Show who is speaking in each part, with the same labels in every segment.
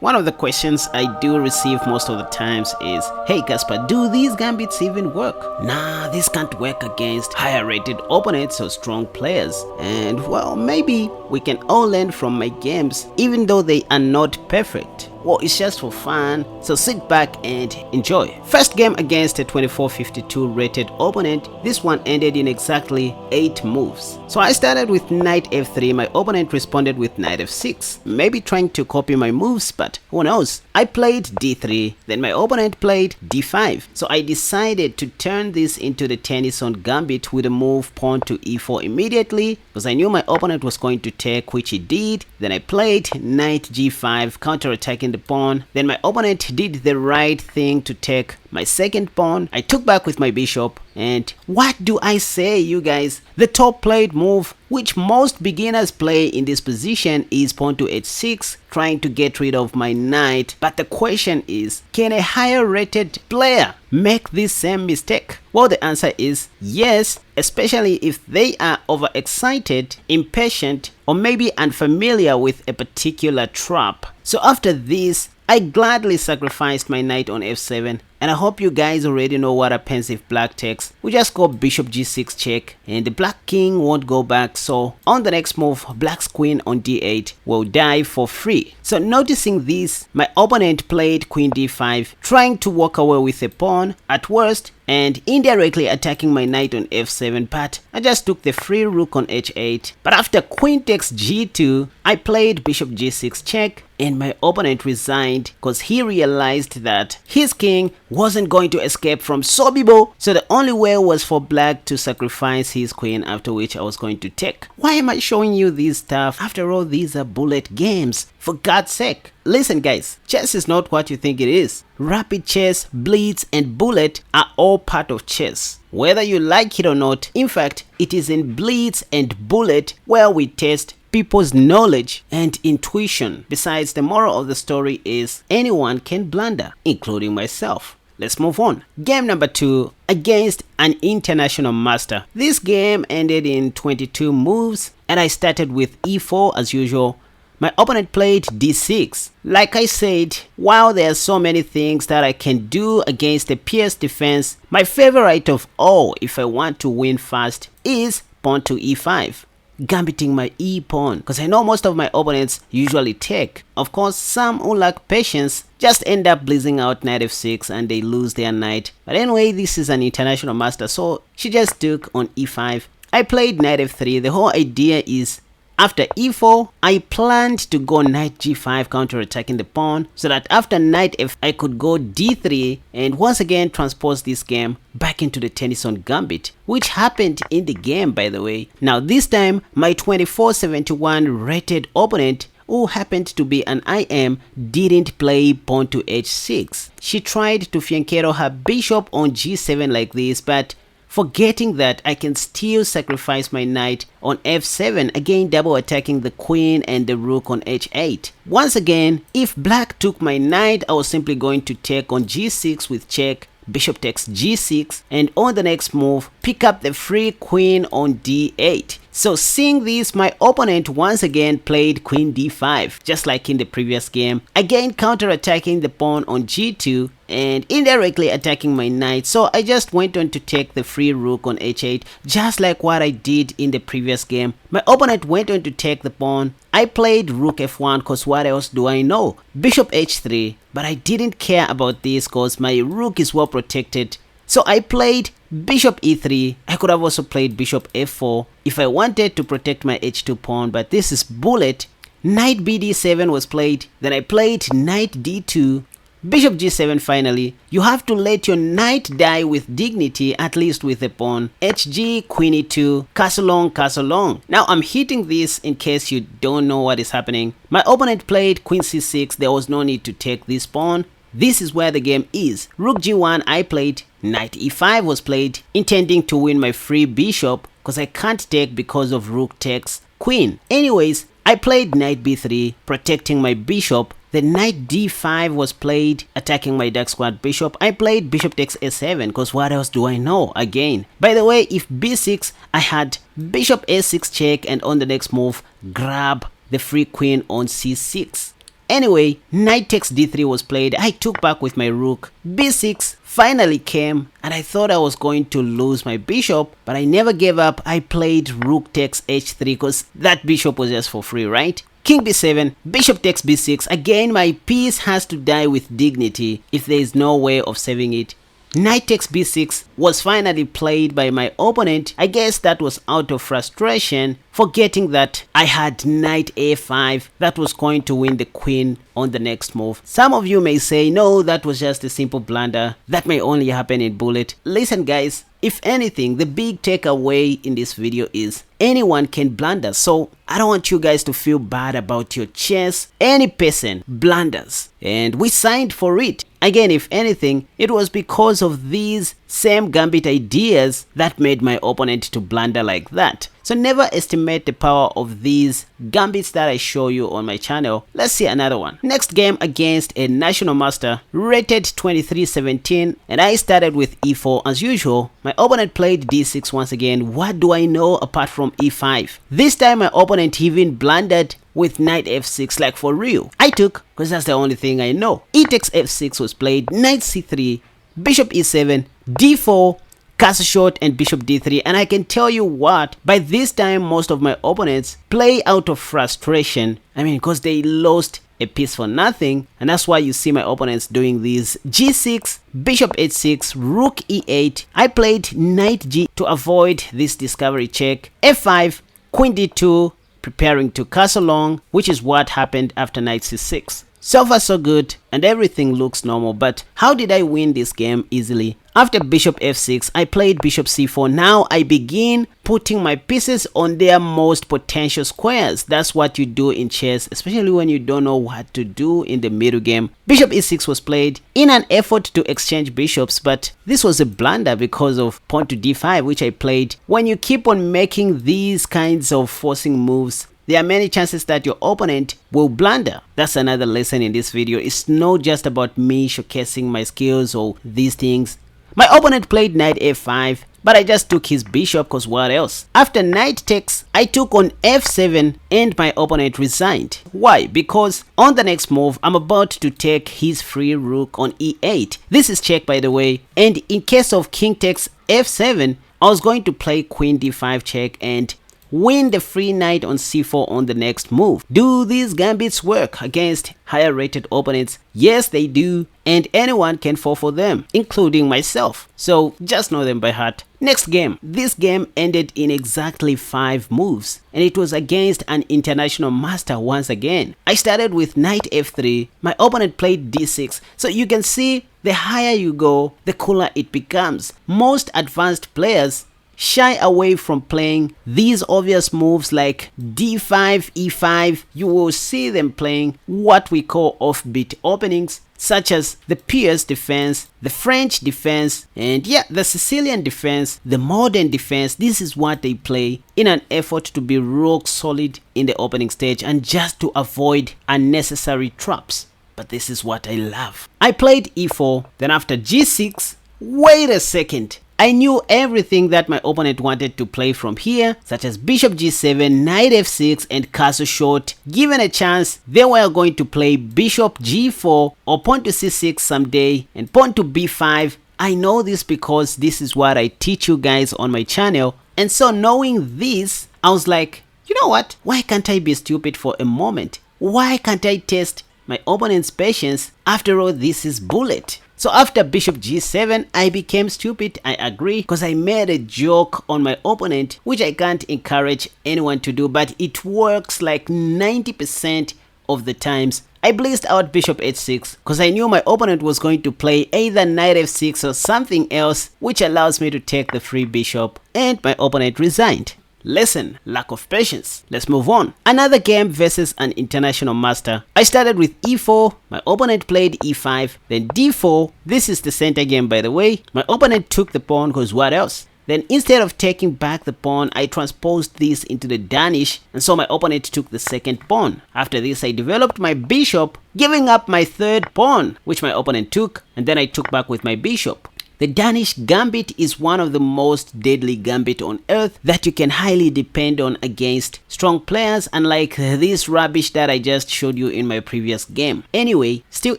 Speaker 1: One of the questions I do receive most of the times is, hey Casper, do these gambits even work? Nah, this can't work against higher rated opponents or strong players. And well, maybe we can all learn from my games even though they are not perfect. Well, it's just for fun, so sit back and enjoy. First game against a 2452 rated opponent, this one ended in exactly 8 moves. So I started with knight f3, my opponent responded with knight f6, maybe trying to copy my moves, but who knows. I played d3, then my opponent played d5. So I decided to turn this into the Tennison Gambit with a move pawn to e4 immediately, because I knew my opponent was going to take, which he did. Then I played knight g5, counter-attacking the pawn. Then my opponent did the right thing to take my second pawn. I took back with my bishop, and what do I say, you guys? The top played move, which most beginners play in this position, is pawn to h6, trying to get rid of my knight. But the question is, can a higher rated player make this same mistake? Well, the answer is yes, especially if they are overexcited, impatient, or maybe unfamiliar with a particular trap. So after this, I gladly sacrificed my knight on f7, and I hope you guys already know what happens if black takes. We just go bishop g6 check, and the black king won't go back, so on the next move, black's queen on d8 will die for free. So noticing this, my opponent played queen d5, trying to walk away with a pawn at worst, and indirectly attacking my knight on f7, but I just took the free rook on h8. But after queen takes g2, I played bishop g6 check, and my opponent resigned because he realized that his king wasn't going to escape from Sobibo, so the only way was for black to sacrifice his queen, after which I was going to take. Why am I showing you this stuff? After all, these are bullet games, for God's sake. Listen guys, chess is not what you think it is. Rapid chess, blitz, and bullet are all part of chess, whether you like it or not. In fact, it is in blitz and bullet where we test people's knowledge and intuition. Besides, the moral of the story is anyone can blunder, including myself. Let's move on. Game number 2 against an international master. This game ended in 22 moves, and I started with e4 as usual. My opponent played d6. Like I said, while there are so many things that I can do against a pierced defense, my favorite of all, if I want to win fast, is pawn to e5. Gambiting my e-pawn, because I know most of my opponents usually take. Of course, some who lack patience just end up blazing out knight f6 and they lose their knight. But anyway, this is an international master, so she just took on e5. I played knight f3. The whole idea is, after e4, I planned to go knight g5, counter-attacking the pawn, so that after knight f, I could go d3 and once again transpose this game back into the Tennison Gambit, which happened in the game, by the way. Now this time, my 2471 rated opponent, who happened to be an IM, didn't play pawn to h6. She tried to fianchetto her bishop on g7 like this, but forgetting that I can still sacrifice my knight on f7, again double attacking the queen and the rook on h8. Once again, if black took my knight, I was simply going to take on g6 with check, bishop takes g6, and on the next move, pick up the free queen on d8. So seeing this, my opponent once again played queen d5, just like in the previous game, again counter-attacking the pawn on g2 and indirectly attacking my knight. So I just went on to take the free rook on h8, just like what I did in the previous game. My opponent went on to take the pawn. I played rook f1 because what else do I know? Bishop h3, but I didn't care about this because my rook is well protected. So I played bishop e3. I could have also played bishop f4 if I wanted to protect my h2 pawn, but this is bullet. Knight bd7 was played. Then I played knight d2. Bishop g7 finally. You have to let your knight die with dignity, at least with a pawn. hg, queen e2, castle long, castle long. Now I'm hitting this in case you don't know what is happening. My opponent played queen c6. There was no need to take this pawn. This is where the game is. Rook g1 I played. Knight e5 was played, intending to win my free bishop because I can't take because of rook takes queen. Anyways, I played knight b3, protecting my bishop. The knight d5 was played, attacking my dark squad bishop. I played bishop takes a7 because what else do I know again? By the way, if b6, I had bishop a6 check, and on the next move, grab the free queen on c6. Anyway, knight takes d3 was played. I took back with my rook. b6 finally came, and I thought I was going to lose my bishop, but I never gave up. I played rook takes h3 because that bishop was just for free, right? King b7, bishop takes b6. Again, my piece has to die with dignity if there is no way of saving it. Knight takes b6 was finally played by my opponent. I guess that was out of frustration, forgetting that I had knight a5 that was going to win the queen on the next move. Some of you may say, no, that was just a simple blunder. That may only happen in bullet. Listen guys, if anything, the big takeaway in this video is anyone can blunder. So I don't want you guys to feel bad about your chess. Any person blunders, and we signed for it. Again, if anything, it was because of these same gambit ideas that made my opponent to blunder like that. So never estimate the power of these gambits that I show you on my channel. Let's see another one. Next game against a national master, rated 23-17, and I started with e4 as usual. My opponent played d6 once again. What do I know apart from e5? This time my opponent even blundered with knight f6, like for real. I took, because that's the only thing I know. E takes f6 was played, knight c3, bishop e7, d4, castle short, and bishop d3. And I can tell you what, by this time most of my opponents play out of frustration. I mean, because they lost a piece for nothing, and that's why you see my opponents doing these. g6, bishop h6, rook e8. I played knight g to avoid this discovery check. f5, queen d2, preparing to castle long, which is what happened after knight c6. So far so good, and everything looks normal, but how did I win this game easily? After bishop f6, I played bishop c4. Now I begin putting my pieces on their most potential squares. That's what you do in chess, especially when you don't know what to do in the middle game. Bishop e6 was played in an effort to exchange bishops, but this was a blunder because of pawn to d5, which I played. When you keep on making these kinds of forcing moves, there are many chances that your opponent will blunder. That's another lesson in this video. It's not just about me showcasing my skills or these things. My opponent played knight f5, but I just took his bishop because what else? After knight takes, I took on f7 and my opponent resigned. Why? Because on the next move, I'm about to take his free rook on e8. This is check, by the way, and in case of king takes f7, I was going to play queen d5 check and win the free knight on c4 on the next move. Do these gambits work against higher rated opponents? Yes, they do, and anyone can fall for them, including myself. So just know them by heart. Next game. This game ended in exactly 5 moves, and it was against an international master once again. I started with knight f3. My opponent played d6. So you can see the higher you go, the cooler it becomes. Most advanced players shy away from playing these obvious moves like d5, e5. You will see them playing what we call offbeat openings, such as the Pierce defense, the French defense, and yeah, the Sicilian defense, the modern defense. This is what they play in an effort to be rock solid in the opening stage and just to avoid unnecessary traps. But this is what I love. I played e4, then after g6, wait a second. I knew everything that my opponent wanted to play from here, such as bishop g7, knight f6, and castle short. Given a chance, they were going to play bishop g4 or pawn to c6 someday and pawn to b5. I know this because this is what I teach you guys on my channel. And so knowing this, I was like, you know what? Why can't I be stupid for a moment? Why can't I test my opponent's patience? After all, this is bullet. So after bishop g7, I became stupid, I agree, because I made a joke on my opponent, which I can't encourage anyone to do, but it works like 90% of the times. I blazed out bishop h6 because I knew my opponent was going to play either knight f6 or something else, which allows me to take the free bishop, and my opponent resigned. Lesson: lack of patience. Let's move on. Another game versus an international master. I started with e4. My opponent played e5, then d4. This is the center game, by the way. My opponent took the pawn because what else? Then instead of taking back the pawn, I transposed this into the Danish, and so my opponent took the second pawn. After this, I developed my bishop, giving up my third pawn, which my opponent took, and then I took back with my bishop. The Danish Gambit is one of the most deadly gambit on earth that you can highly depend on against strong players, unlike this rubbish that I just showed you in my previous game. Anyway, still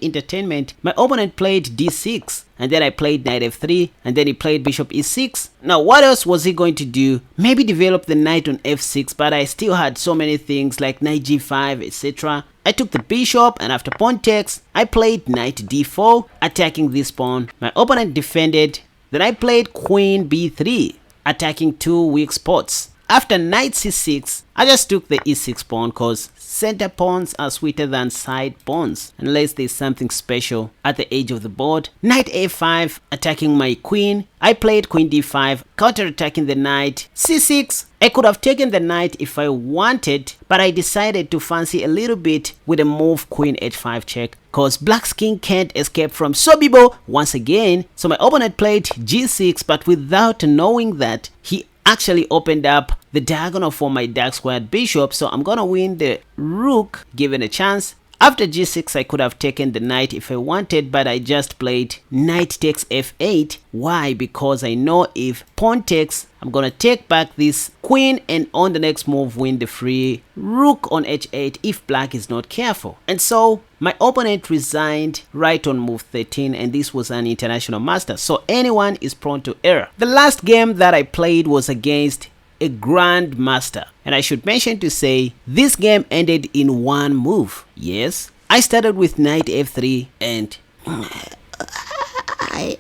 Speaker 1: entertainment, my opponent played d6, and then I played knight f3, and then he played bishop e6. Now what else was he going to do? Maybe develop the knight on f6, but I still had so many things like knight g5, etc. I took the bishop, and after pawn takes, I played knight d4, attacking this pawn. My opponent defended. Then I played queen b3, attacking two weak spots. After knight c6, I just took the e6 pawn cause center pawns are sweeter than side pawns unless there's something special at the edge of the board. Knight a5, attacking my queen. I played queen d5, counter-attacking the knight. c6, I could have taken the knight if I wanted, but I decided to fancy a little bit with a move queen h5 check, cause black's king can't escape from Sobibo once again. So my opponent played g6, but without knowing that, he actually opened up the diagonal for my dark squared bishop, so I'm gonna win the rook given a chance. After g6, I could have taken the knight if I wanted, but I just played knight takes f8. Why? Because I know if pawn takes, I'm gonna take back this queen and on the next move win the free rook on h8 if black is not careful. And so my opponent resigned right on move 13, and this was an international master, so anyone is prone to error. The last game that I played was against a grandmaster, and I should mention to say this game ended in one move. Yes, I started with knight f3 and I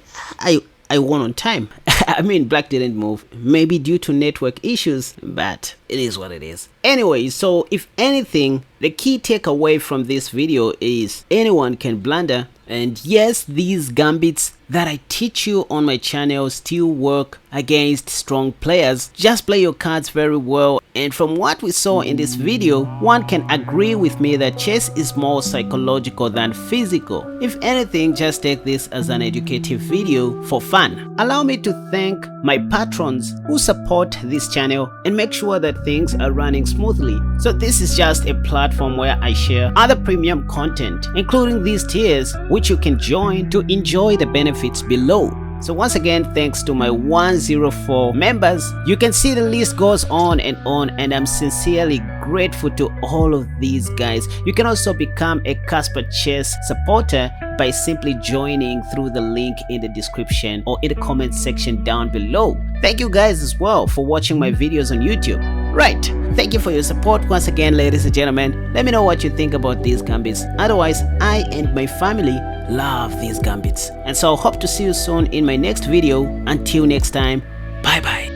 Speaker 1: won on time. I mean, black didn't move, maybe due to network issues, but it is what it is. Anyway, so if anything, the key takeaway from this video is anyone can blunder, and yes, these gambits that I teach you on my channel still work against strong players. Just play your cards very well, and from what we saw in this video, one can agree with me that chess is more psychological than physical. If anything, just take this as an educative video for fun. Allow me to thank my patrons who support this channel and make sure that things are running smoothly. So this is just a platform where I share other premium content, including these tiers, which you can join to enjoy the benefits below. So once again, thanks to my 104 members. You can see the list goes on, and I'm sincerely grateful to all of these guys. You can also become a Casper Chess supporter by simply joining through the link in the description or in the comment section down below. Thank you guys as well for watching my videos on YouTube. Right, thank you for your support once again, ladies and gentlemen. Let me know what you think about these gambits. Otherwise, I and my family love these gambits, and so hope to see you soon in my next video. Until next time, bye bye.